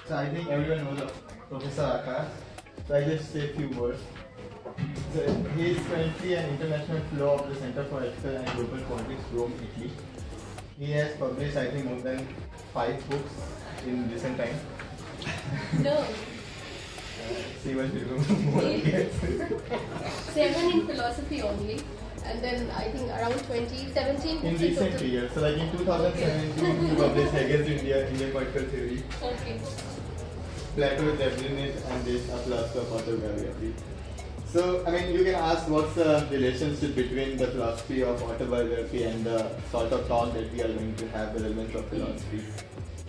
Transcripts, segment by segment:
So I think everyone knows Professor Aakash. So I just say a few words. So he is currently an international fellow of the Center for Ethical and Global Politics, Rome, Italy. He has published, I think, more than 5 books in recent time. No. See what you do more, I guess. 7 in philosophy only. And then I think around 2017. In recent years. So like in 2017, he published Hegel's Indian Political Theory. Okay. Plato's Relevance and this A Philosopher of Auto-ethnography. So, I mean, you can ask what's the relationship between the philosophy of autobiography and the sort of talk that we are going to have, the relevance of philosophy.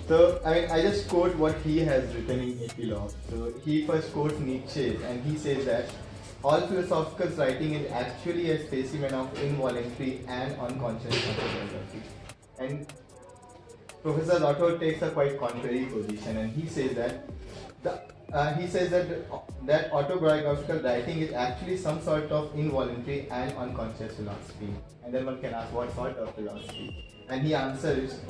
So, I mean, I just quote what he has written in Epilogue. So, he first quotes Nietzsche and he says that all philosophical writing is actually a specimen of involuntary and unconscious autobiography. And Professor Rathore takes a quite contrary position and he says that that autobiographical writing is actually some sort of involuntary and unconscious philosophy. And then one can ask what sort of philosophy? And he answers,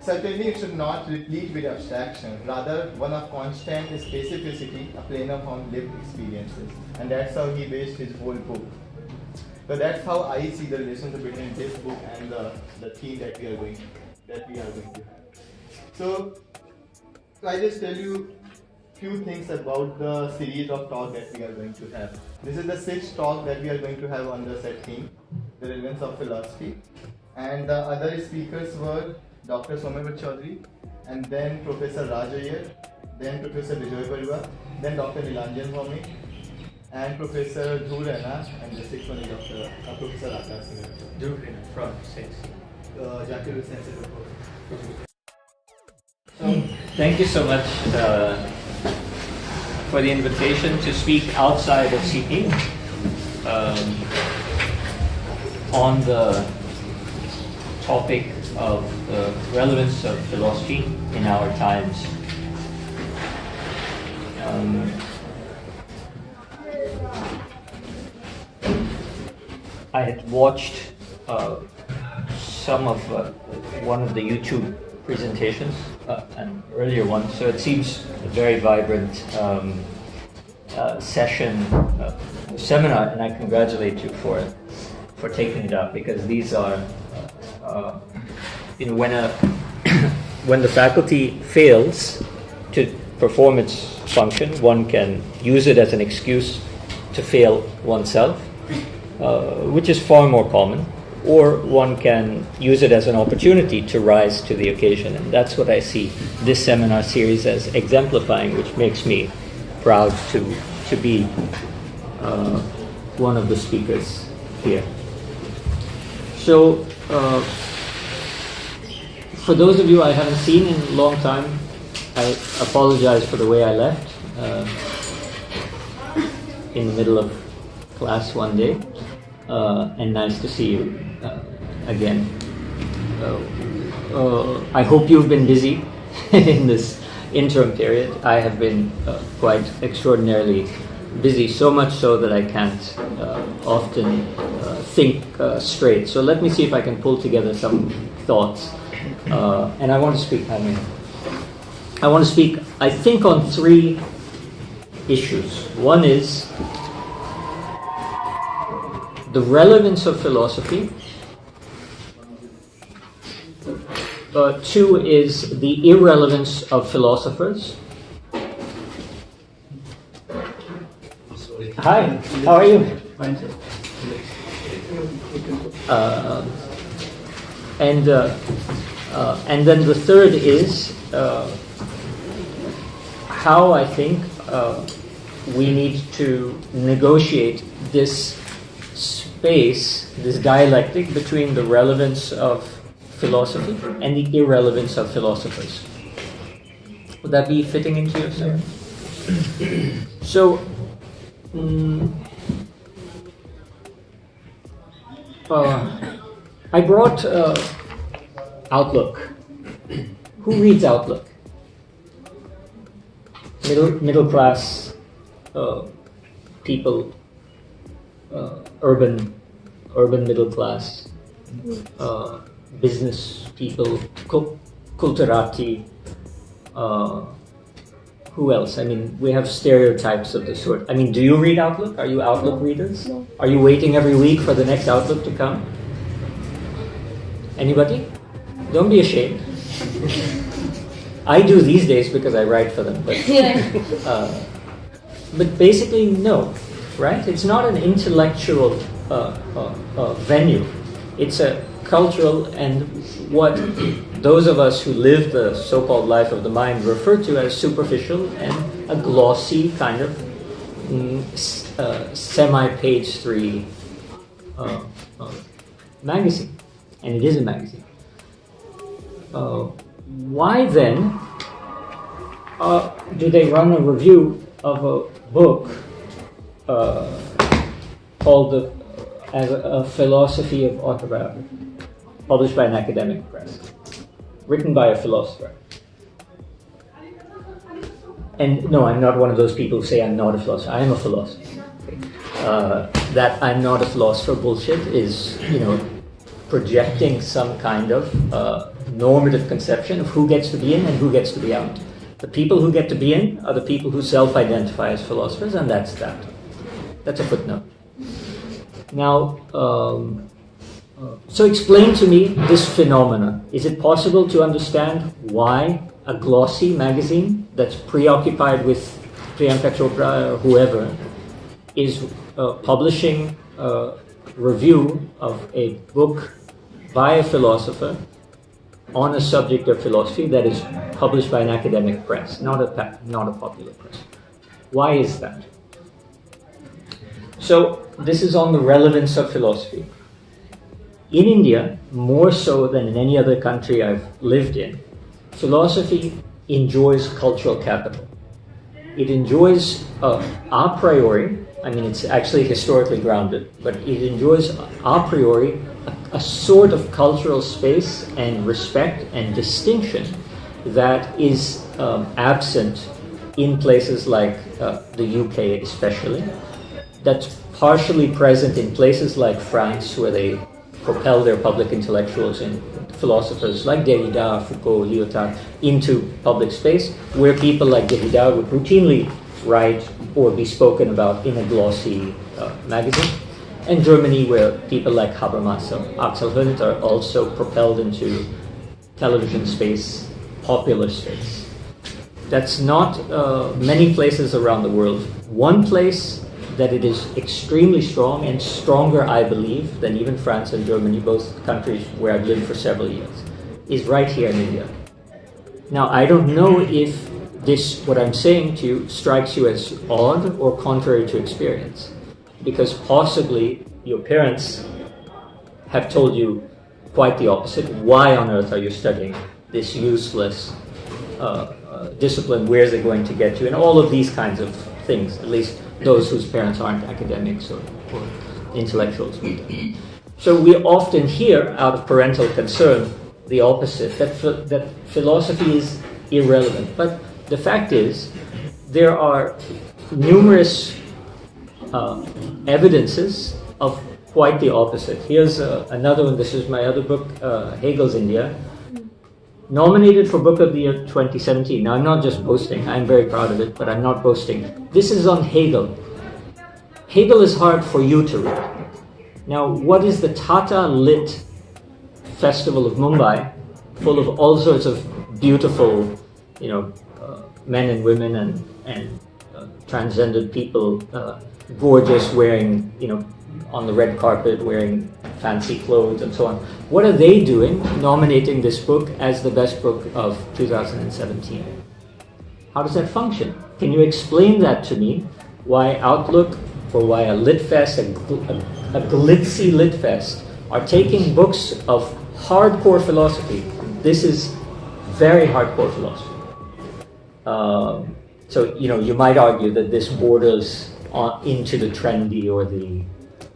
certainly it should not replete with abstraction, rather one of constant specificity, a plane of lived experiences. And that's how he based his whole book. So that's how I see the relationship between this book and the theme that we are going to have. So I just tell you few things about the series of talk that we are going to have. This is the 6th talk that we are going to have on the set theme, the relevance of philosophy. And the other speakers were Dr. Soumya Chaudhary, and then Professor Raj Iyer, then Professor Bijoy Barua, then Dr. Nilanjan Bhaume, and Professor Dhruv Raina, and the 6th one is Professor Aakash Singh. Dhruv Raina from Singh. Jackie Hussain Thank you so much for the invitation to speak outside of CP on the topic of the relevance of philosophy in our times. I had watched some of one of the YouTube presentations, an earlier one, so it seems a very vibrant seminar, and I congratulate you for taking it up, because these are when the faculty fails to perform its function, one can use it as an excuse to fail oneself, which is far more common, or one can use it as an opportunity to rise to the occasion. And that's what I see this seminar series as exemplifying, which makes me proud to be one of the speakers here. So, for those of you I haven't seen in a long time, I apologize for the way I left in the middle of class one day, and nice to see you again. I hope you've been busy in this interim period. I have been quite extraordinarily busy, so much so that I can't often think straight. So let me see if I can pull together some thoughts. And I want to speak, I think, on 3 issues. One is the relevance of philosophy. 2 is the irrelevance of philosophers. Hi, how are you? Fine. And then the third is how I think we need to negotiate this space, this dialectic between the relevance of philosophy and the irrelevance of philosophers. Would that be fitting into your seminar? So, I brought Outlook Who reads Outlook? Middle class people, urban middle class, business people, culturati. Who else? I mean, we have stereotypes of the sort. I mean, do you read Outlook? Are you Outlook readers? No. Are you waiting every week for the next Outlook to come? Anybody? Don't be ashamed. I do these days because I write for them. But basically, no, right? It's not an intellectual venue. It's a cultural, and what those of us who live the so-called life of the mind refer to as superficial and a glossy kind of semi-page 3 magazine. And it is a magazine. Why then do they run a review of a book called as a Philosophy of Autobiography, published by an academic press, written by a philosopher? And no, I'm not one of those people who say I'm not a philosopher. I am a philosopher. That I'm not a philosopher bullshit is, projecting some kind of normative conception of who gets to be in and who gets to be out. The people who get to be in are the people who self-identify as philosophers, and that's that. That's a footnote. Now, so explain to me this phenomena. Is it possible to understand why a glossy magazine that's preoccupied with Priyanka Chopra or whoever is publishing a review of a book by a philosopher on a subject of philosophy that is published by an academic press, not a popular press? Why is that? So this is on the relevance of philosophy. In India, more so than in any other country I've lived in, philosophy enjoys cultural capital. It enjoys a priori, I mean it's actually historically grounded, but it enjoys a priori a sort of cultural space and respect and distinction that is absent in places like the UK especially, that's partially present in places like France, where they propel their public intellectuals and philosophers like Derrida, Foucault, Lyotard into public space, where people like Derrida would routinely write or be spoken about in a glossy magazine. And Germany, where people like Habermas or Axel Honneth are also propelled into television space, popular space. That's not many places around the world. One place that it is extremely strong, and stronger, I believe, than even France and Germany, both countries where I've lived for several years, is right here in India. Now, I don't know if this, what I'm saying to you, strikes you as odd or contrary to experience, because possibly your parents have told you quite the opposite. Why on earth are you studying this useless discipline? Where is it going to get you? And all of these kinds of things, at least those whose parents aren't academics or intellectuals. So we often hear, out of parental concern, the opposite, that philosophy is irrelevant. But the fact is, there are numerous evidences of quite the opposite. Here's another one. This is my other book, Hegel's India, nominated for Book of the Year 2017. Now, I'm not just boasting. I'm very proud of it, but I'm not boasting. This is on Hegel. Hegel is hard for you to read. Now, what is the Tata Lit Festival of Mumbai, full of all sorts of beautiful, men and women and transcended people, gorgeous, wearing, on the red carpet, wearing fancy clothes and so on. What are they doing nominating this book as the best book of 2017? How does that function? Can you explain that to me? Why Outlook, or why a lit fest, a glitzy lit fest, are taking books of hardcore philosophy. This is very hardcore philosophy. So, you might argue that this borders into the trendy or the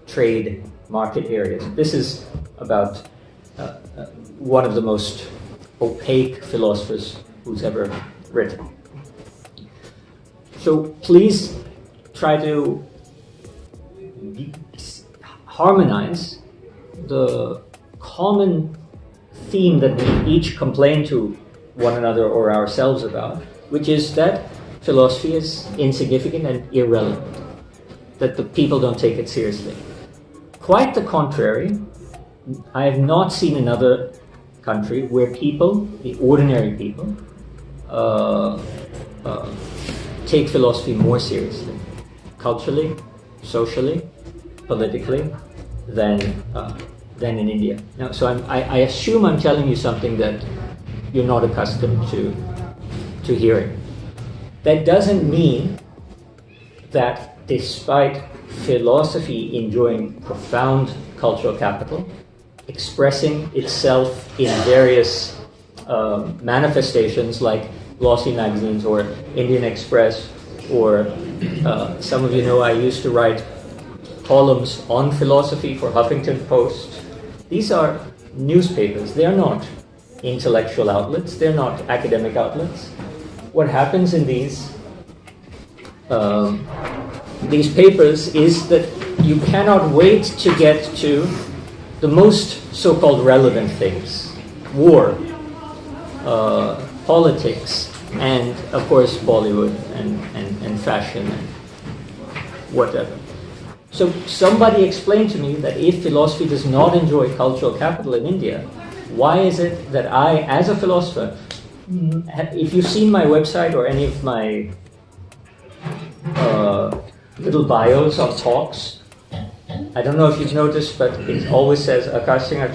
trade market areas. This is about one of the most opaque philosophers who's ever written. So please try to harmonize the common theme that we each complain to one another or ourselves about, which is that philosophy is insignificant and irrelevant, that the people don't take it seriously. Quite the contrary, I have not seen another country where people, the ordinary people, take philosophy more seriously, culturally, socially, politically, than in India. Now, so I assume I'm telling you something that you're not accustomed to hearing. That doesn't mean that despite philosophy enjoying profound cultural capital, expressing itself in various manifestations like glossy magazines or Indian Express, or some of you know I used to write columns on philosophy for Huffington Post. These are newspapers. They are not intellectual outlets. They're not academic outlets. What happens in these papers is that you cannot wait to get to the most so-called relevant things: war, politics, and of course Bollywood and fashion and whatever. So somebody explained to me that if philosophy does not enjoy cultural capital in India, why is it that I, as a philosopher, if you've seen my website or any of my little bios on talks, I don't know if you've noticed, but it always says Aakash Singh,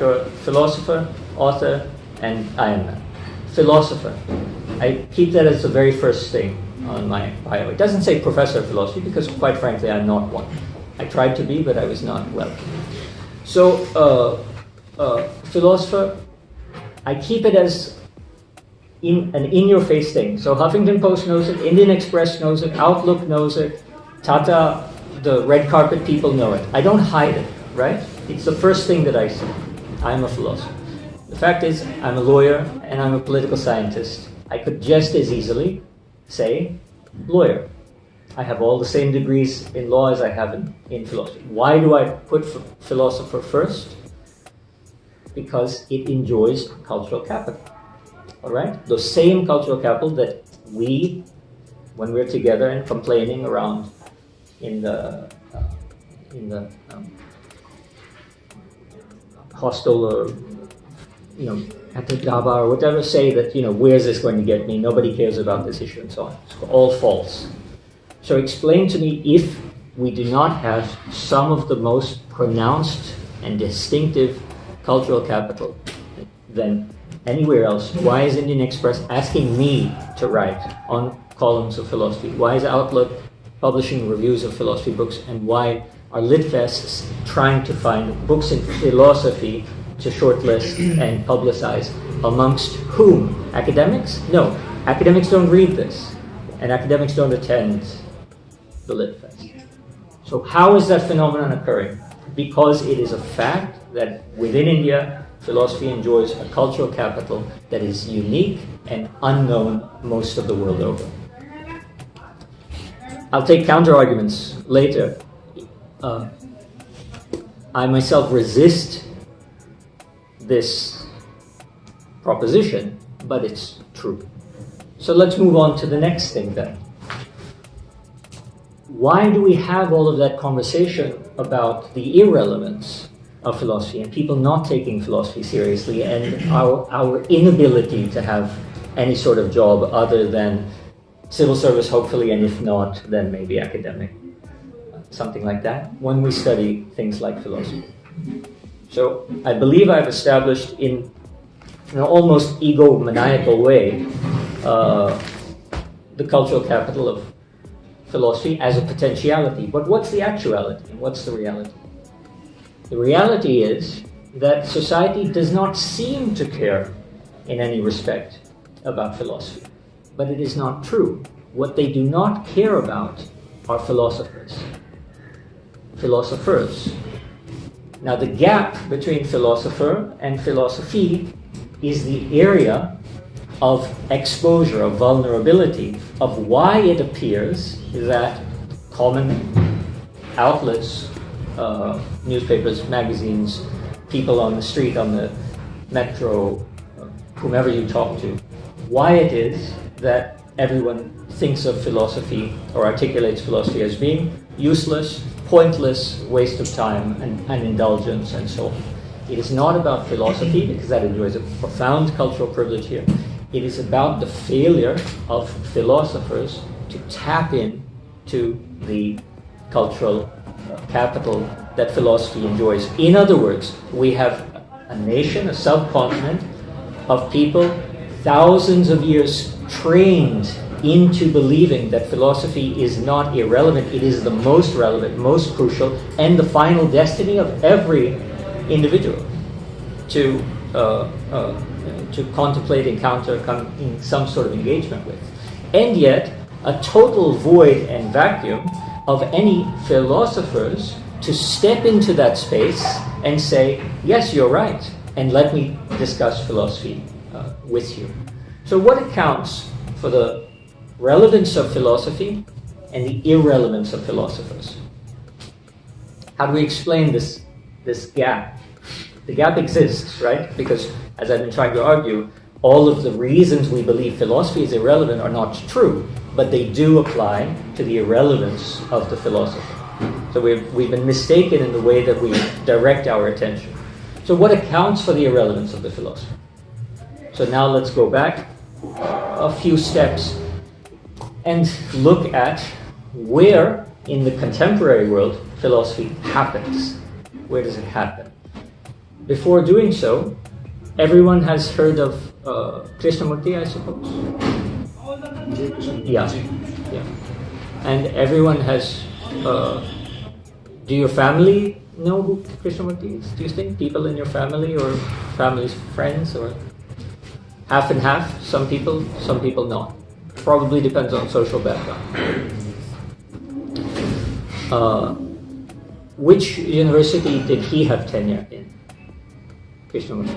philosopher, author, and I am a philosopher. I keep that as the very first thing on my bio. It doesn't say professor of philosophy because, quite frankly, I'm not one. I tried to be, but I was not well. So, philosopher, I keep it as an in-your-face thing. So Huffington Post knows it, Indian Express knows it, Outlook knows it, Tata, the red carpet people know it. I don't hide it, right? It's the first thing that I say. I'm a philosopher. The fact is, I'm a lawyer and I'm a political scientist. I could just as easily say lawyer. I have all the same degrees in law as I have in philosophy. Why do I put philosopher first? Because it enjoys cultural capital. All right? The same cultural capital that we, when we're together and complaining around in the hostel or at the dhaba or whatever, say that where's this going to get me? Nobody cares about this issue and so on. It's all false. So explain to me, if we do not have some of the most pronounced and distinctive cultural capital than anywhere else, why is Indian Express asking me to write on columns of philosophy? Why is Outlook publishing reviews of philosophy books? And why are Litfests trying to find books in philosophy to shortlist and publicize? Amongst whom? Academics? No. Academics don't read this. And academics don't attend the Litfest. So how is that phenomenon occurring? Because it is a fact that within India, philosophy enjoys a cultural capital that is unique and unknown most of the world over. I'll take counter-arguments later. I myself resist this proposition, but it's true. So let's move on to the next thing then. Why do we have all of that conversation about the irrelevance of philosophy and people not taking philosophy seriously, and our inability to have any sort of job other than civil service, hopefully, and if not, then maybe academic, something like that, when we study things like philosophy? So I believe I've established in an almost egomaniacal way the cultural capital of philosophy as a potentiality. But what's the actuality? What's the reality? The reality is that society does not seem to care in any respect about philosophy. But it is not true. What they do not care about are philosophers. Philosophers. Now the gap between philosopher and philosophy is the area of exposure, of vulnerability, of why it appears that common outlets, newspapers, magazines, people on the street, on the metro, whomever you talk to, why it is that everyone thinks of philosophy or articulates philosophy as being useless, pointless, waste of time and indulgence and so on. It is not about philosophy, because that enjoys a profound cultural privilege here. It is about the failure of philosophers to tap in to the cultural capital that philosophy enjoys. In other words, we have a nation, a subcontinent of people, thousands of years trained into believing that philosophy is not irrelevant. It is the most relevant, most crucial, and the final destiny of every individual to contemplate, encounter, come in some sort of engagement with. And yet, a total void and vacuum of any philosophers to step into that space and say, yes, you're right, and let me discuss philosophy with you. So what accounts for the relevance of philosophy and the irrelevance of philosophers? How do we explain this gap? The gap exists, right? Because, as I've been trying to argue, all of the reasons we believe philosophy is irrelevant are not true, but they do apply to the irrelevance of the philosopher. So we've been mistaken in the way that we direct our attention. So what accounts for the irrelevance of the philosopher? So now let's go back a few steps and look at where in the contemporary world philosophy happens. Where does it happen? Before doing so, everyone has heard of Krishnamurti, I suppose? Yeah. And everyone has... do your family know who Krishnamurti is? Do you think? People in your family or family's friends? Or half and half? Some people not. Probably depends on social background. Which university did he have tenure in? Krishnamurti.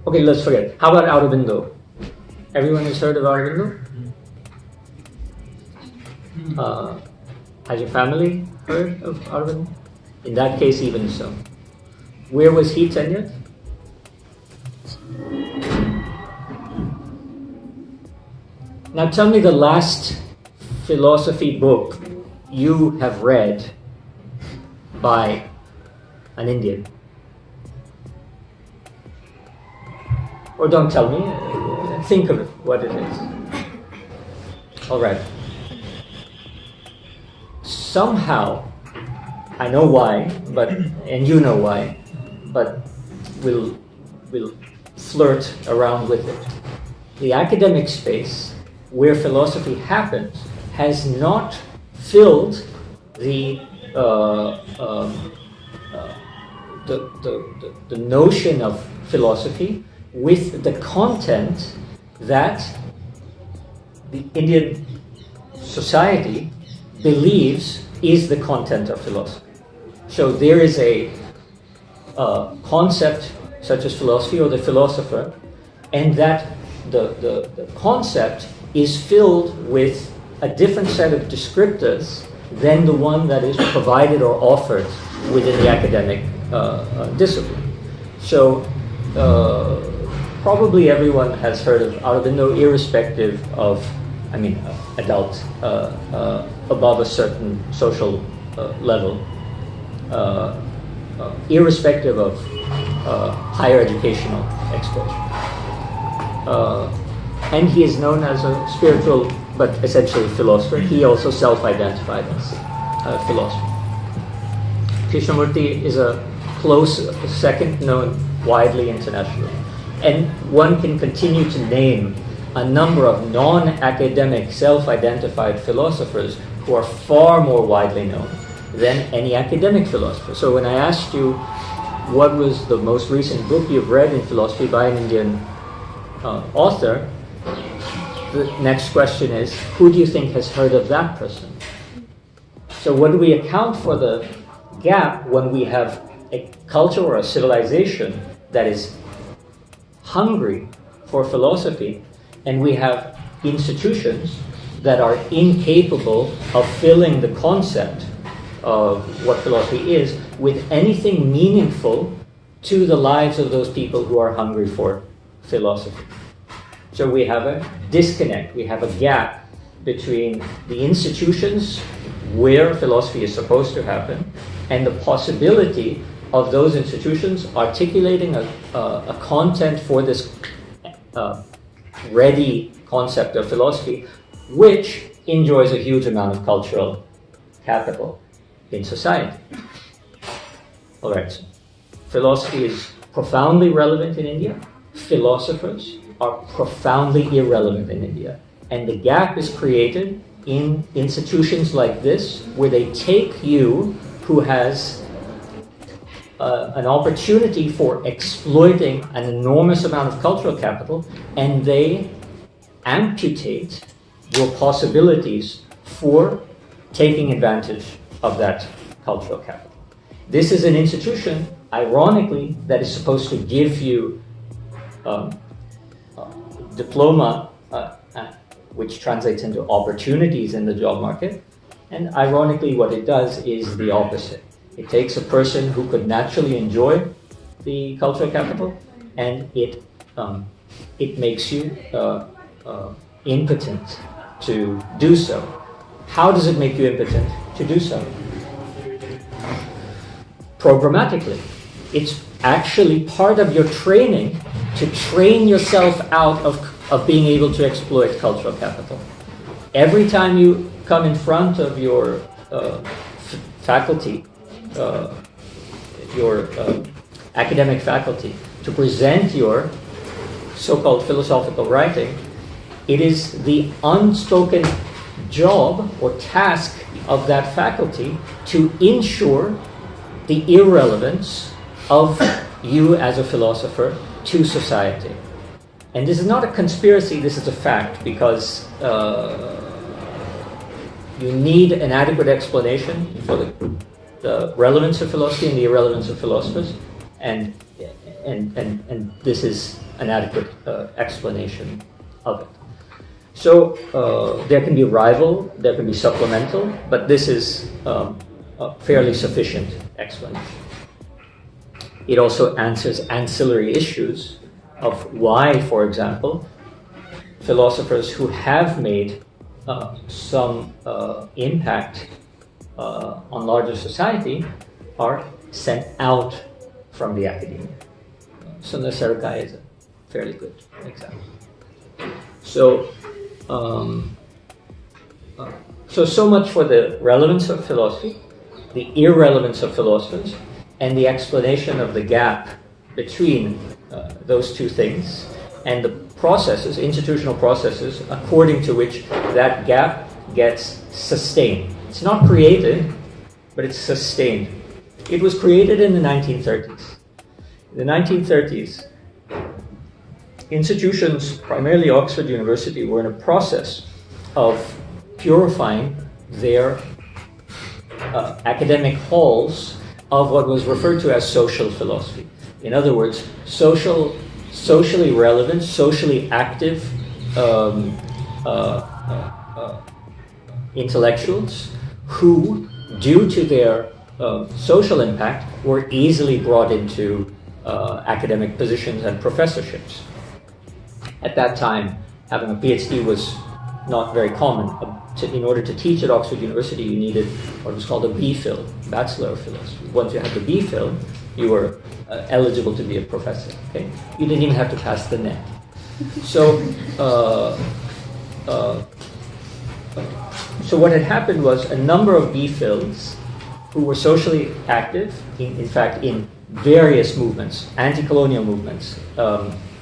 Okay, let's forget. How about Aurobindo? Everyone has heard of Aurobindo? Has your family heard of Aurobindo? In that case, even so. Where was he tenured? Now tell me the last philosophy book you have read by an Indian. Or don't tell me, think of it, what it is. All right. Somehow, I know why, and you know why, but we'll flirt around with it. The academic space where philosophy happens has not filled the notion of philosophy with the content that the Indian society believes is the content of philosophy. So there is a concept such as philosophy or the philosopher, and that the concept is filled with a different set of descriptors than the one that is provided or offered within the academic discipline. So probably everyone has heard of Aurobindo, irrespective of, adult, above a certain social level, irrespective of higher educational exposure. And he is known as a spiritual, but essentially philosopher. He also self-identified as a philosopher. Krishnamurti is a close second, known widely internationally. And one can continue to name a number of non-academic, self-identified philosophers who are far more widely known than any academic philosopher. So when I asked you what was the most recent book you've read in philosophy by an Indian author, the next question is, who do you think has heard of that person? So what do we account for the gap when we have a culture or a civilization that is hungry for philosophy, and we have institutions that are incapable of filling the concept of what philosophy is with anything meaningful to the lives of those people who are hungry for philosophy. So we have a disconnect, we have a gap between the institutions where philosophy is supposed to happen and the possibility of those institutions articulating a content for this ready concept of philosophy, which enjoys a huge amount of cultural capital in society. All right, so philosophy is profoundly relevant in India. Philosophers are profoundly irrelevant in India. And the gap is created in institutions like this, where they take you who has an opportunity for exploiting an enormous amount of cultural capital, and they amputate your possibilities for taking advantage of that cultural capital. This is an institution, ironically, that is supposed to give you diploma, which translates into opportunities in the job market. And ironically, what it does is the opposite. It takes a person who could naturally enjoy the cultural capital, and it makes you impotent to do so. How does it make you impotent to do so? Programmatically. It's actually part of your training to train yourself out of being able to exploit cultural capital. Every time you come in front of your faculty, your academic faculty, to present your so-called philosophical writing, it is the unspoken job or task of that faculty to ensure the irrelevance of you as a philosopher to society. And this is not a conspiracy, this is a fact, because you need an adequate explanation for the relevance of philosophy and the irrelevance of philosophers, and this is an adequate explanation of it. So there can be rival, there can be supplemental, but this is a fairly sufficient explanation. It also answers ancillary issues of why, for example, philosophers who have made some impact on larger society are sent out from the academia. Sundar Sarkai is a fairly good example. So much for the relevance of philosophy, the irrelevance of philosophers, and the explanation of the gap between those two things, and the processes, institutional processes, according to which that gap gets sustained. It's not created, but it's sustained. It was created in the 1930s. In the 1930s, institutions, primarily Oxford University, were in a process of purifying their academic halls of what was referred to as social philosophy. In other words, socially relevant, socially active intellectuals who, due to their social impact, were easily brought into academic positions and professorships. At that time, having a PhD was not very common. In order to teach at Oxford University, you needed what was called a B.Phil, Bachelor of Philosophy. Once you had the B.Phil, you were eligible to be a professor. Okay? You didn't even have to pass the net. So what had happened was a number of B.Phils who were socially active, in fact, in various movements, anti-colonial movements,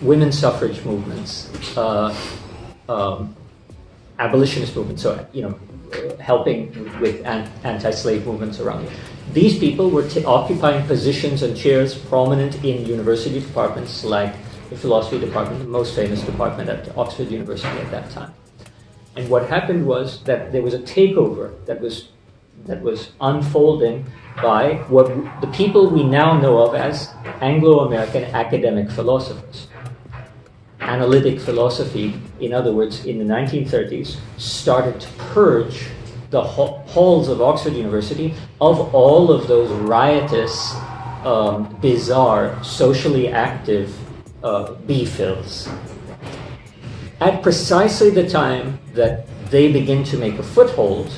women's suffrage movements, abolitionist movements, so helping with anti-slave movements around it. These people were occupying positions and chairs prominent in university departments like the philosophy department, the most famous department at Oxford University at that time. And what happened was that there was a takeover that was that was unfolding by what the people we now know of as Anglo-American academic philosophers. Analytic philosophy, in other words, in the 1930s, started to purge the halls of Oxford University of all of those riotous, bizarre, socially active B-phils. At precisely the time that they begin to make a foothold,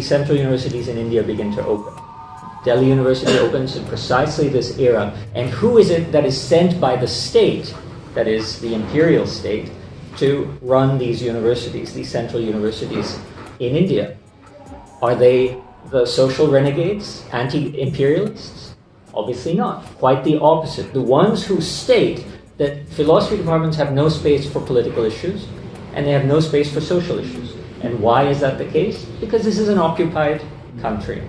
central universities in India begin to open. Delhi University opens in precisely this era. And who is it that is sent by the state, that is the imperial state, to run these universities, these central universities in India? Are they the social renegades, anti-imperialists? Obviously not. Quite the opposite. The ones who state that philosophy departments have no space for political issues and they have no space for social issues. And why is that the case? Because this is an occupied country.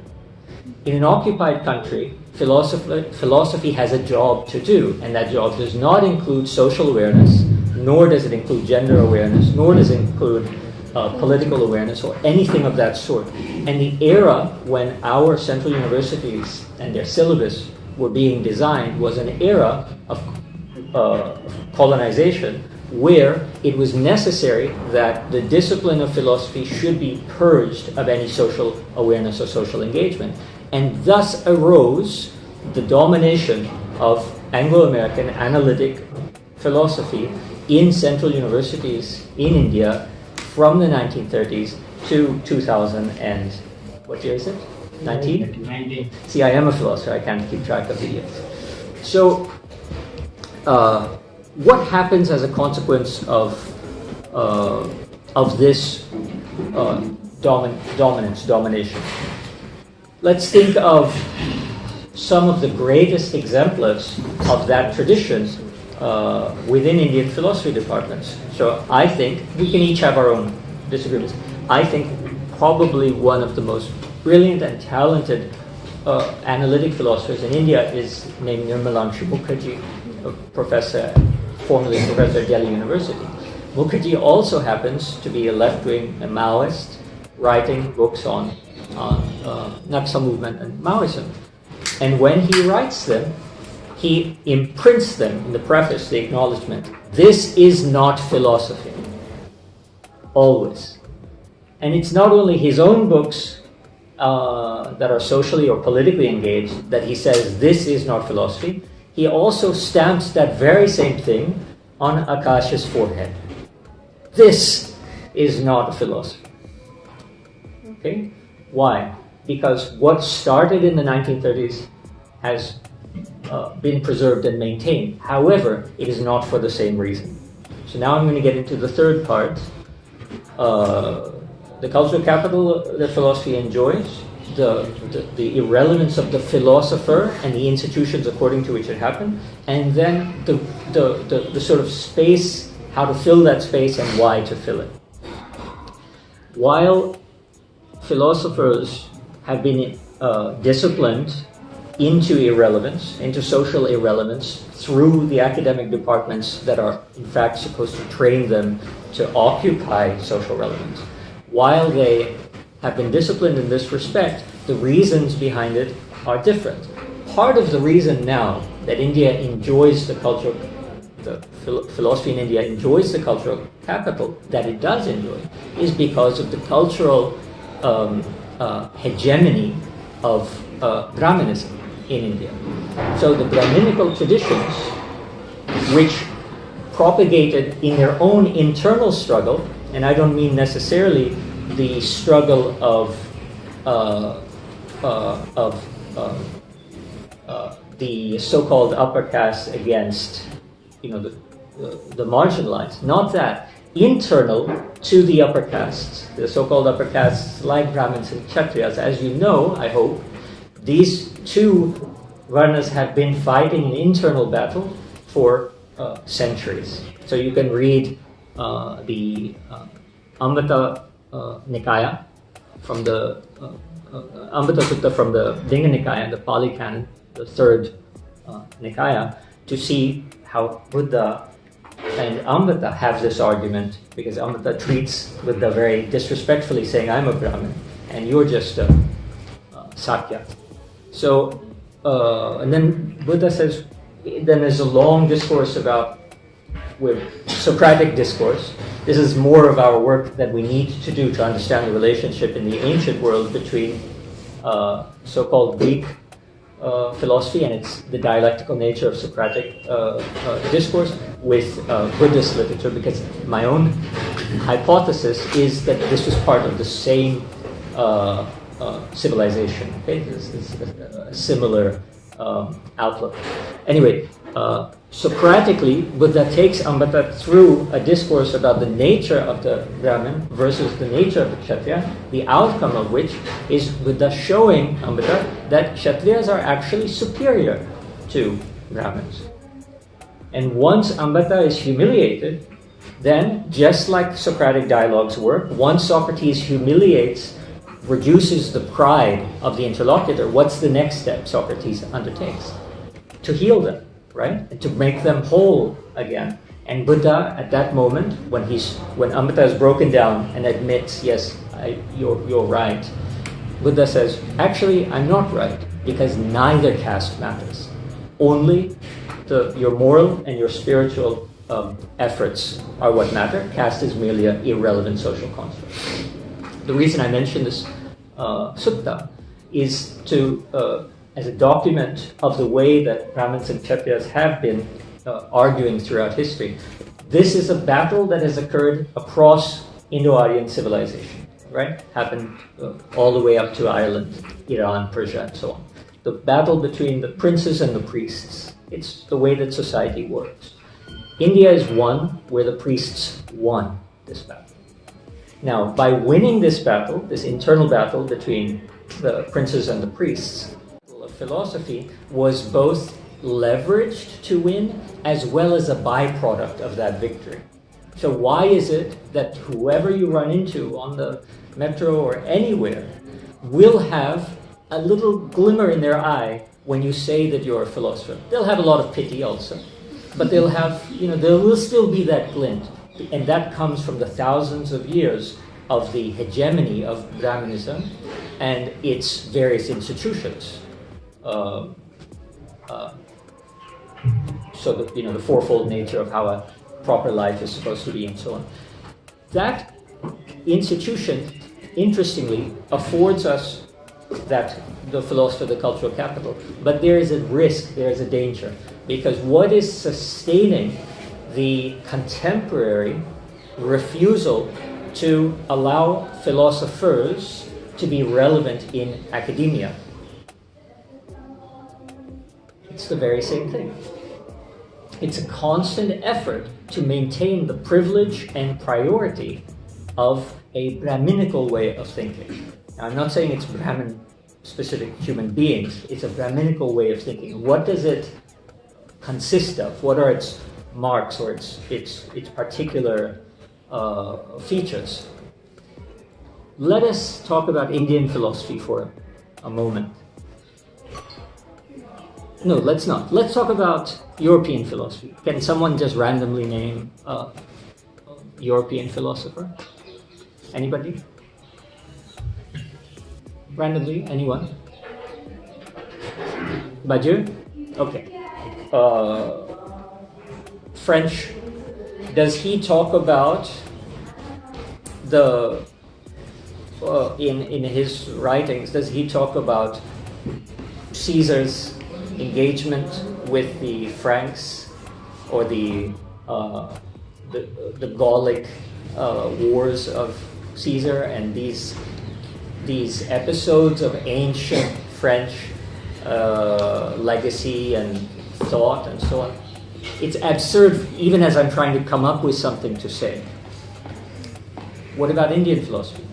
In an occupied country, philosophy has a job to do, and that job does not include social awareness, nor does it include gender awareness, nor does it include political awareness or anything of that sort. And the era when our central universities and their syllabus were being designed was an era of colonization where it was necessary that the discipline of philosophy should be purged of any social awareness or social engagement. And thus arose the domination of Anglo-American analytic philosophy in central universities in India from the 1930s to 2000 and, what year is it? 19? 19. See, I am a philosopher, I can't keep track of the years. So, what happens as a consequence of this domination? Let's think of some of the greatest exemplars of that tradition within Indian philosophy departments. So I think we can each have our own disagreements. I think probably one of the most brilliant and talented analytic philosophers in India is named Nirmalanshu Mukherjee, formerly professor at Delhi University. Mukherjee also happens to be a left-wing, a Maoist, writing books on Naxal movement and Maoism. And when he writes them, he imprints them in the preface, the acknowledgement. This is not philosophy. Always. And it's not only his own books that are socially or politically engaged that he says this is not philosophy. He also stamps that very same thing on Aakash's forehead. This is not philosophy. Okay? Why? Because what started in the 1930s has been preserved and maintained. However, it is not for the same reason. So now I'm going to get into the third part. The cultural capital that philosophy enjoys, the irrelevance of the philosopher and the institutions according to which it happened, and then the sort of space, how to fill that space and why to fill it. While philosophers have been disciplined into irrelevance, into social irrelevance, through the academic departments that are in fact supposed to train them to occupy social relevance. While they have been disciplined in this respect, the reasons behind it are different. Part of the reason now that India enjoys the cultural, philosophy in India enjoys the cultural capital that it does enjoy is because of the cultural hegemony of Brahmanism in India. So the Brahminical traditions, which propagated in their own internal struggle, and I don't mean necessarily the struggle of the so-called upper caste against, the marginalized. Not that. Internal to the upper castes, the so-called upper castes like Brahmins and Kshatriyas. As you know, I hope, these two varnas have been fighting an internal battle for centuries. So you can read the Amvata Nikaya from the Amvata Sutta from the Dinga Nikaya, the Pali Canon, the third Nikaya, to see how Buddha and Amvata have this argument, because Amvata treats Buddha very disrespectfully, saying, I'm a Brahmin, and you're just Sakya. So, and then Buddha says, then there's a long discourse about with Socratic discourse. This is more of our work that we need to do to understand the relationship in the ancient world between so-called Greek philosophy and it's the dialectical nature of Socratic discourse with Buddhist literature, because my own hypothesis is that this was part of the same civilization. Okay, this is a similar outlook. Anyway, Socratically, Buddha takes Ambata through a discourse about the nature of the Brahmin versus the nature of the Kshatriya, the outcome of which is Buddha showing Ambata that Kshatriyas are actually superior to Brahmins. And once Ambata is humiliated, then, just like Socratic dialogues work, once Socrates humiliates, reduces the pride of the interlocutor, what's the next step Socrates undertakes? To heal them. Right? And to make them whole again. And Buddha, at that moment, when Ambata is broken down and admits, yes, you're right, Buddha says, actually, I'm not right, because neither caste matters. Only your moral and your spiritual efforts are what matter. Caste is merely an irrelevant social construct. The reason I mention this sutta is to as a document of the way that Brahmins and Kshatriyas have been arguing throughout history. This is a battle that has occurred across Indo-Aryan civilization, right? Happened all the way up to Ireland, Iran, Persia, and so on. The battle between the princes and the priests. It's the way that society works. India is one where the priests won this battle. Now, by winning this battle, this internal battle between the princes and the priests, philosophy was both leveraged to win as well as a byproduct of that victory. So why is it that whoever you run into on the metro or anywhere will have a little glimmer in their eye when you say that you're a philosopher? They'll have a lot of pity also, but they'll have, there will still be that glint, and that comes from the thousands of years of the hegemony of Brahmanism and its various institutions. So the fourfold nature of how a proper life is supposed to be and so on. That institution, interestingly, affords us that the philosopher, the cultural capital, but there is a risk, there is a danger, because what is sustaining the contemporary refusal to allow philosophers to be relevant in academia? It's the very same thing. It's a constant effort to maintain the privilege and priority of a Brahminical way of thinking. Now, I'm not saying it's Brahmin-specific human beings. It's a Brahminical way of thinking. What does it consist of? What are its marks or its particular features? Let us talk about Indian philosophy for a moment. No, let's not. Let's talk about European philosophy. Can someone just randomly name a European philosopher? Anybody? Randomly? Anyone? Badiou? Okay. French. Does he talk about the in his writings? Does he talk about Caesar's engagement with the Franks or the Gallic wars of Caesar and these episodes of ancient French legacy and thought and so on? It's absurd, even as I'm trying to come up with something to say. What about Indian philosophy?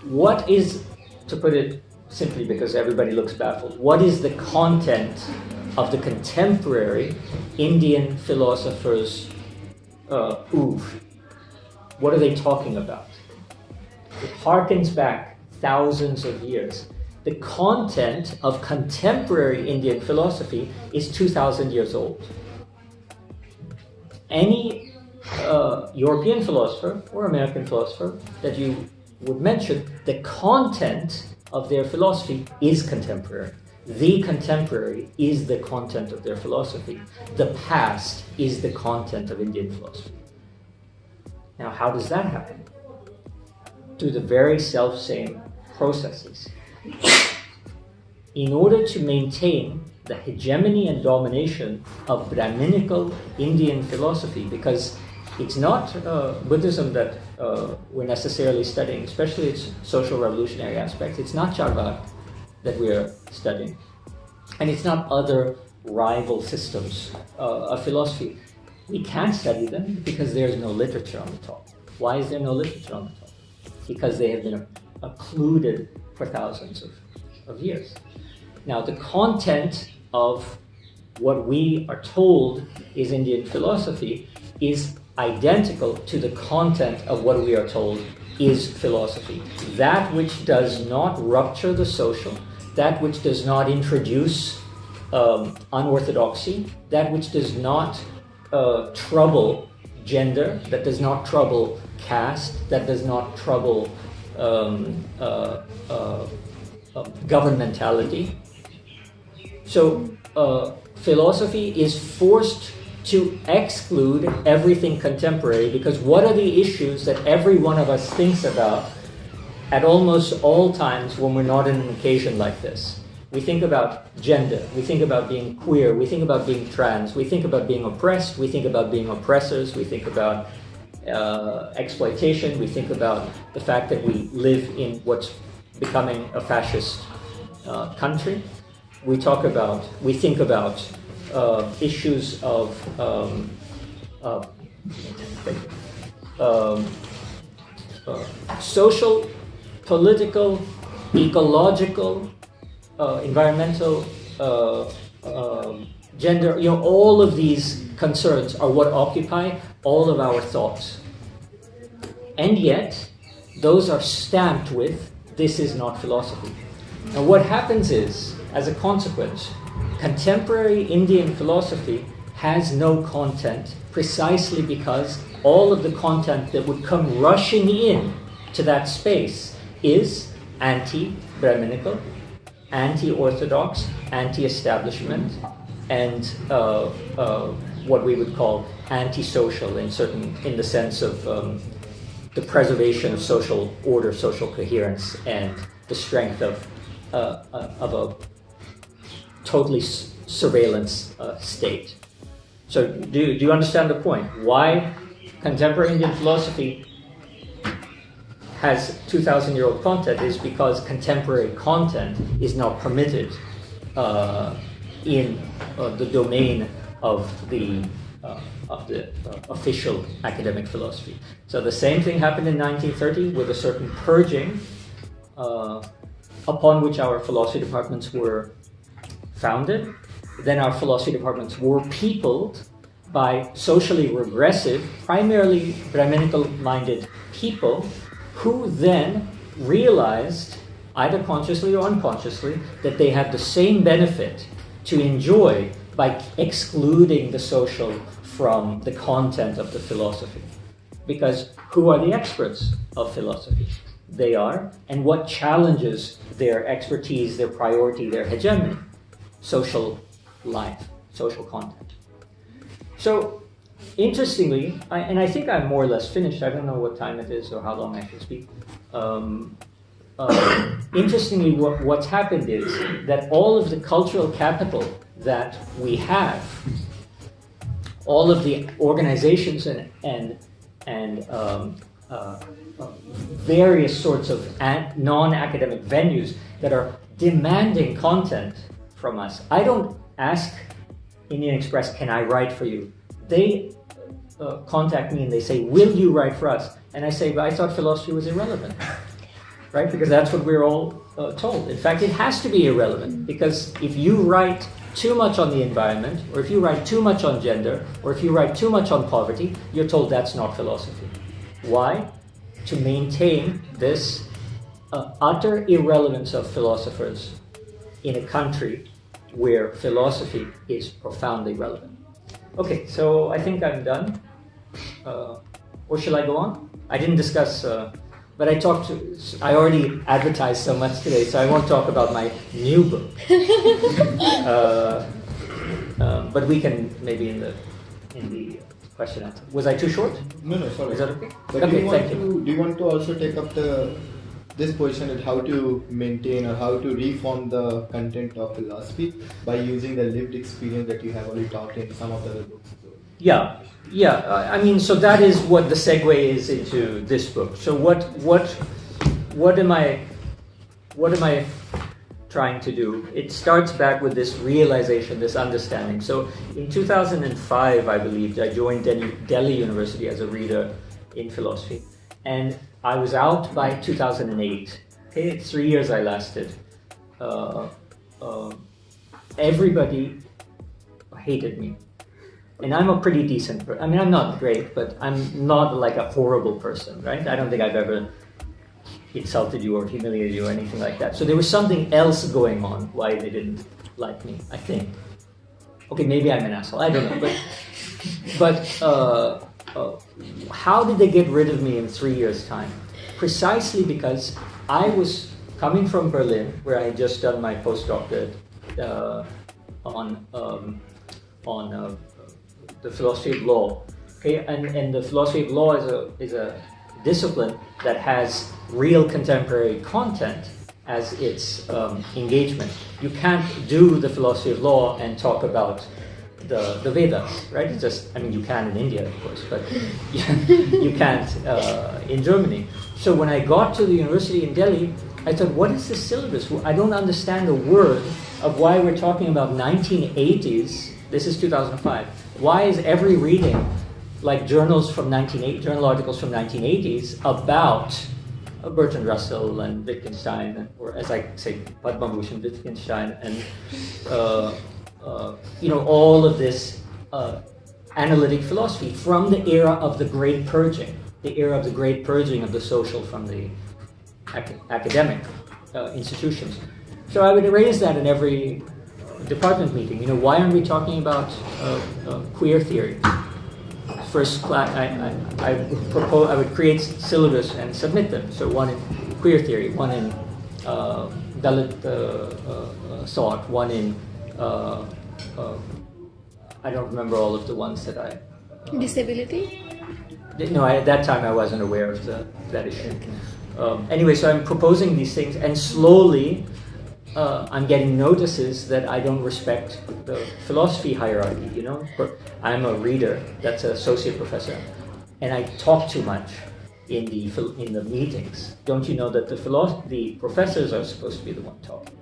What is, to put it simply because everybody looks baffled, what is the content of the contemporary Indian philosophers' oeuvre? What are they talking about? It harkens back thousands of years. The content of contemporary Indian philosophy is 2,000 years old. Any European philosopher or American philosopher that you would mention, the content of their philosophy is contemporary. The contemporary is the content of their philosophy. The past is the content of Indian philosophy. Now, how does that happen? Through the very self-same processes. In order to maintain the hegemony and domination of Brahminical Indian philosophy, because it's not Buddhism that we're necessarily studying, especially its social revolutionary aspects. It's not Charvak that we're studying. And it's not other rival systems of philosophy. We can't study them because there's no literature on the topic. Why is there no literature on the topic? Because they have been occluded for thousands of years. Now, the content of what we are told is Indian philosophy is identical to the content of what we are told is philosophy. That which does not rupture the social, that which does not introduce unorthodoxy, that which does not trouble gender, that does not trouble caste, that does not trouble governmentality. So philosophy is forced to exclude everything contemporary, because what are the issues that every one of us thinks about at almost all times when we're not in an occasion like this? We think about gender, we think about being queer, we think about being trans, we think about being oppressed, we think about being oppressors, we think about exploitation, we think about the fact that we live in what's becoming a fascist country. We think about issues of social, political, ecological, environmental, gender, all of these concerns are what occupy all of our thoughts. And yet, those are stamped with, this is not philosophy. Now what happens is, as a consequence, contemporary Indian philosophy has no content precisely because all of the content that would come rushing in to that space is anti-Brahminical, anti-orthodox, anti-establishment, and what we would call anti-social in the sense of the preservation of social order, social coherence, and the strength of a totally surveillance state. So do you understand the point? Why contemporary Indian philosophy has 2,000-year-old content is because contemporary content is not permitted in the domain of the official academic philosophy. So the same thing happened in 1930 with a certain purging upon which our philosophy departments were founded. Then our philosophy departments were peopled by socially regressive, primarily Brahminical-minded people who then realized, either consciously or unconsciously, that they have the same benefit to enjoy by excluding the social from the content of the philosophy. Because who are the experts of philosophy? They are, and what challenges their expertise, their priority, their hegemony? Social life, social content. So, interestingly, and I think I'm more or less finished, I don't know what time it is or how long I should speak. Interestingly, what's happened is that all of the cultural capital that we have, all of the organizations and various sorts of non-academic venues that are demanding content from us. I don't ask Indian Express, can I write for you? They contact me and they say, will you write for us? And I say, but I thought philosophy was irrelevant, right? Because that's what we're all told. In fact, it has to be irrelevant, because if you write too much on the environment, or if you write too much on gender, or if you write too much on poverty, you're told that's not philosophy. Why? To maintain this utter irrelevance of philosophers in a country where philosophy is profoundly relevant. Okay, so I think I'm done. Or shall I go on? I didn't discuss But I already advertised so much today, so I won't talk about my new book. But we can maybe in the question answer. Was I too short? No, sorry. Is that okay? But Okay, thank you. Do you want to also take up this position at how to maintain or how to reform the content of philosophy by using the lived experience that you have already talked in some of the other books? Yeah. I mean, so that is what the segue is into this book. So what am I trying to do? It starts back with this realization, this understanding. So in 2005, I believe, I joined Delhi University as a reader in philosophy, and I was out by 2008. Okay, 3 years I lasted. Everybody hated me. And I'm a pretty decent person. I mean, I'm not great, but I'm not like a horrible person, right? I don't think I've ever insulted you or humiliated you or anything like that. So there was something else going on why they didn't like me, I think. Okay, maybe I'm an asshole. I don't know. But how did they get rid of me in 3 years' time? Precisely because I was coming from Berlin, where I had just done my postdoctorate on the philosophy of law. Okay, and the philosophy of law is a discipline that has real contemporary content as its engagement. You can't do the philosophy of law and talk about the Vedas, right? It's just, I mean, you can in India, of course, but you can't in Germany. So when I got to the university in Delhi, I thought, what is this syllabus? I don't understand a word of why we're talking about 1980s. This is 2005. Why is every reading like journal articles from 1980s about Bertrand Russell and Wittgenstein, or as I say, Padma Bhushan, Wittgenstein, and all of this analytic philosophy from the era of the Great Purging, of the social from the academic institutions. So I would raise that in every department meeting. Why aren't we talking about queer theory? First class, I would create syllabus and submit them. So one in queer theory, one in Dalit thought, one in I don't remember all of the ones that I disability. No, at that time I wasn't aware of that issue. Anyway, so I'm proposing these things, and slowly I'm getting notices that I don't respect the philosophy hierarchy. I'm a reader, that's an associate professor, and I talk too much in the meetings. Don't you know that the professors are supposed to be the one talking?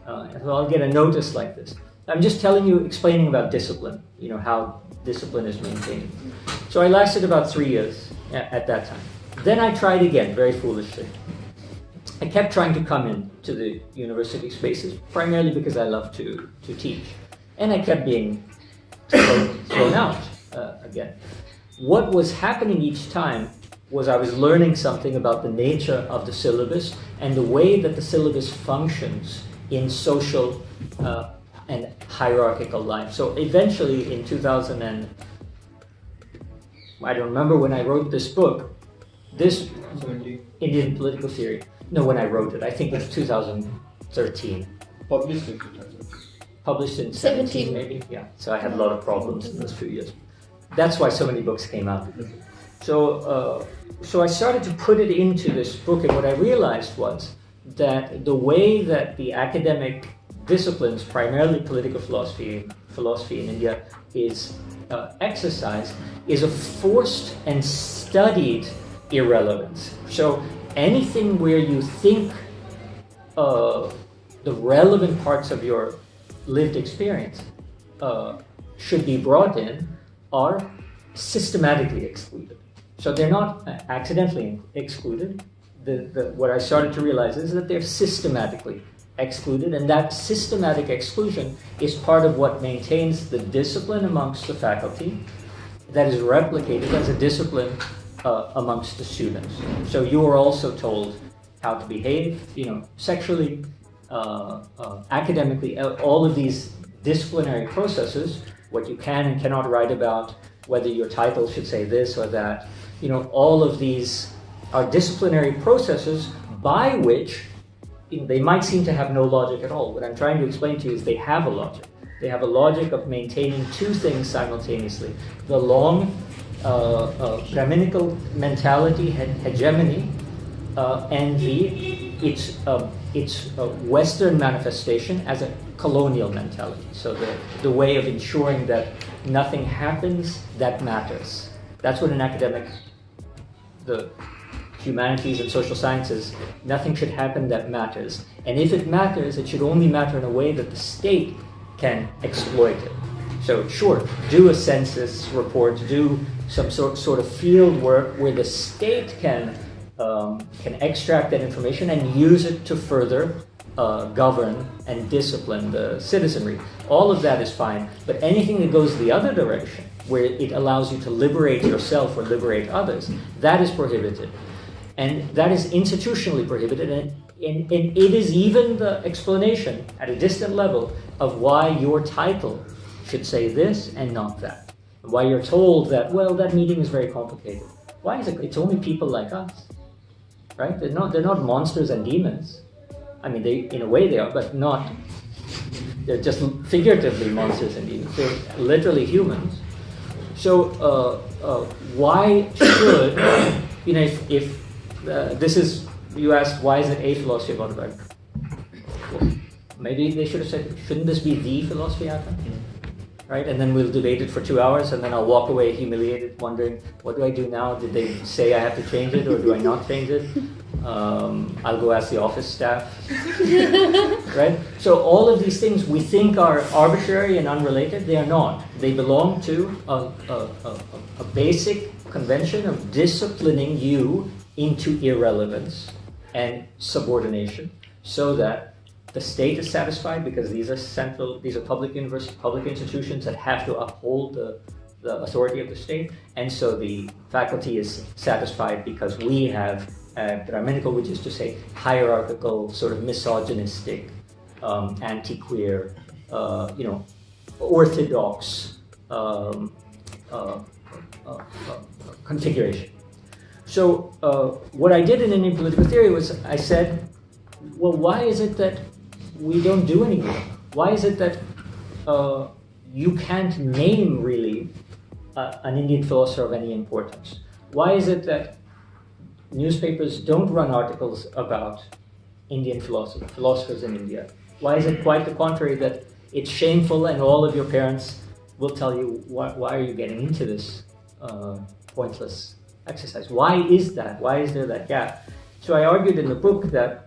And so I'll get a notice like this. I'm just explaining about discipline. How discipline is maintained. So I lasted about 3 years at that time. Then I tried again, very foolishly. I kept trying to come into the university spaces, primarily because I love to teach. And I kept being thrown out again. What was happening each time was I was learning something about the nature of the syllabus and the way that the syllabus functions in social and hierarchical life. So eventually in 2000 and I don't remember when I wrote this book, this Indian political theory. No, when I wrote it, I think it was 2013. Published in 2013. Published in 17 maybe, yeah. So I had a lot of problems in those few years. That's why so many books came out. So I started to put it into this book, and what I realized was that the way that the academic disciplines, primarily political philosophy in India, is exercised is a forced and studied irrelevance. So anything where you think the relevant parts of your lived experience should be brought in are systematically excluded. So they're not accidentally excluded. What I started to realize is that they're systematically excluded, and that systematic exclusion is part of what maintains the discipline amongst the faculty that is replicated as a discipline amongst the students. So you are also told how to behave, sexually, academically, all of these disciplinary processes, what you can and cannot write about, whether your title should say this or that, all of these are disciplinary processes by which they might seem to have no logic at all. What I'm trying to explain to you is they have a logic. They have a logic of maintaining two things simultaneously. The long Brahminical mentality, hegemony, and its Western manifestation as a colonial mentality. So the way of ensuring that nothing happens that matters. That's what an academic, the humanities and social sciences, nothing should happen that matters. And if it matters, it should only matter in a way that the state can exploit it. So sure, do a census report, do some sort of field work where the state can extract that information and use it to further govern and discipline the citizenry. All of that is fine, but anything that goes the other direction, where it allows you to liberate yourself or liberate others, that is prohibited. And that is institutionally prohibited, and it is even the explanation at a distant level of why your title should say this and not that. And why you're told that, well, that meeting is very complicated. Why is it? It's only people like us, right? They're not monsters and demons. I mean, in a way they are, but not. They're just figuratively monsters and demons. They're literally humans. So why should, if this is, you asked, why is it a philosophy of autobiography? Well, maybe they should have said, shouldn't this be the philosophy, Aakash? Right? And then we'll debate it for 2 hours, and then I'll walk away humiliated, wondering, what do I do now? Did they say I have to change it, or do I not change it? I'll go ask the office staff. Right? So all of these things we think are arbitrary and unrelated. They are not. They belong to a basic convention of disciplining you into irrelevance and subordination, so that the state is satisfied, because these are public universities, public institutions that have to uphold the authority of the state, and so the faculty is satisfied because we have Brahminical, which is to say hierarchical, sort of misogynistic, anti-queer, orthodox configuration. So what I did in Indian political theory was I said, well, why is it that we don't do any good? Why is it that you can't name really an Indian philosopher of any importance? Why is it that newspapers don't run articles about Indian philosophers in India? Why is it quite the contrary, that it's shameful and all of your parents will tell you, why are you getting into this pointless exercise? Why is that? Why is there that gap? So I argued in the book that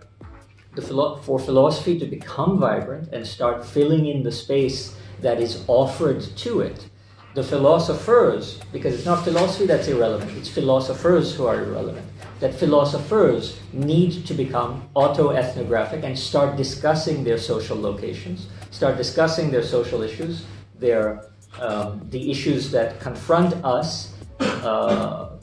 for philosophy to become vibrant and start filling in the space that is offered to it, the philosophers, because it's not philosophy that's irrelevant, it's philosophers who are irrelevant, that philosophers need to become auto-ethnographic and start discussing their social locations, start discussing their social issues, the issues that confront us,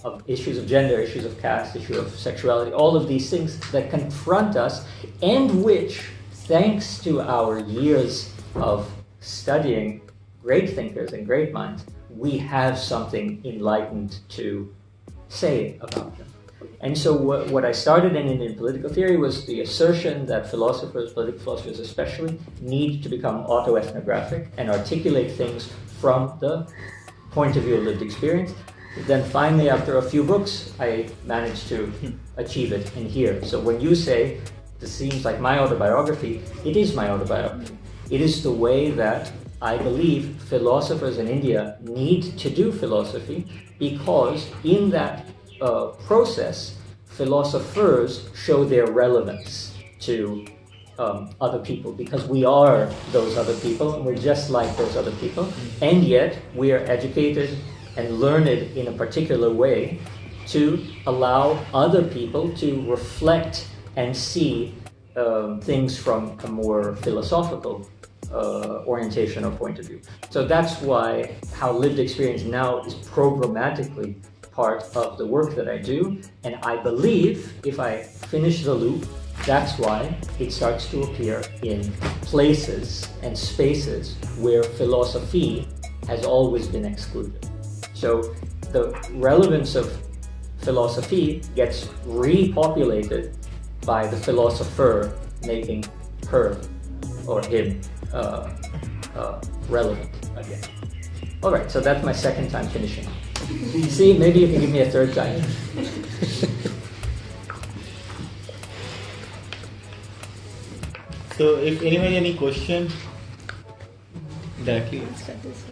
of issues of gender, issues of caste, issue of sexuality, all of these things that confront us, and which, thanks to our years of studying great thinkers and great minds, we have something enlightened to say about them. And so what I started in Indian political theory was the assertion that philosophers, political philosophers especially, need to become auto-ethnographic and articulate things from the point of view of lived experience. Then finally, after a few books, I managed to achieve it in here. So when you say, this seems like my autobiography, it is my autobiography. It is the way that I believe philosophers in India need to do philosophy, because in that process, philosophers show their relevance to other people, because we are those other people, and we're just like those other people, and yet we are educated and learned in a particular way to allow other people to reflect and see things from a more philosophical orientation or point of view. So that's why how lived experience now is programmatically part of the work that I do, and I believe if I finish the loop, that's why it starts to appear in places and spaces where philosophy has always been excluded. So the relevance of philosophy gets repopulated by the philosopher making her or him relevant again. Alright, so that's my second time finishing. See, maybe you can give me a third time. So if anyone has any question, directly. Start this.